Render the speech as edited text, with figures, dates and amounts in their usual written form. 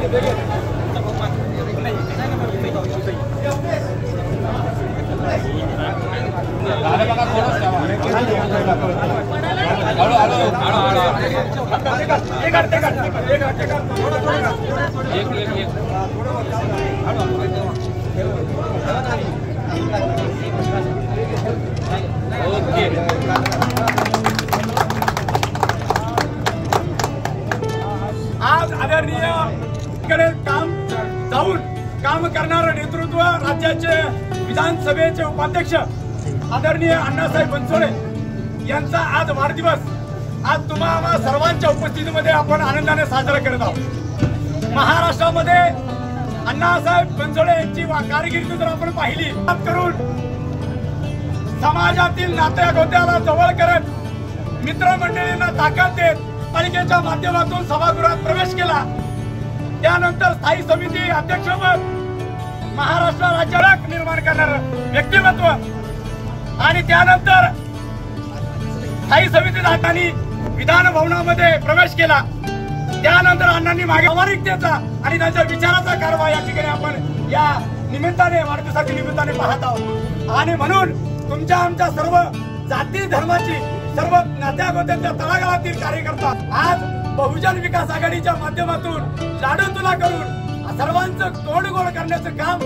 आज आदरणीय काम करणारं नेतृत्व राज्याचे विधानसभेचे उपाध्यक्ष आदरणीय अण्णासाहेब बनसोडे यांचा आज वाढदिवस आज तुम्हा सर्वांच्या उपस्थितीमध्ये आपण आनंदाने साजरा करत आहोत। महाराष्ट्रामध्ये अण्णासाहेब बनसोडे यांची कारकिर्दी जर आपण पाहिली करून समाजातील नात्या गोत्याला जवळ करत मित्रमंडळींना ताकद देत पालिकेच्या माध्यमातून सभागृहात प्रवेश केला। त्यानंतर स्थायी समिती अध्यक्षपद महाराष्ट्र राज्याला निर्माण करणारं व्यक्तिमत्व आणि त्यानंतर स्थायी समितीत अण्णांनी विधान भवनामध्ये प्रवेश केला। त्यानंतर अण्णांनी मागे प्रामाणिकतेचा आणि त्यांच्या विचाराचा कारभार या ठिकाणी आपण या निमित्ताने वाढदिवसाच्या निमित्ताने पाहत आहोत। आणि म्हणून तुमच्या आमच्या सर्व जाती धर्माची सर्व नात्या गोत्यांच्या तळागाळातील कार्यकर्ता आज बहुजन विकास आघाडीच्या माध्यमातून लाडू तुला करून सर्वांचं तोंड गोड करण्याचं काम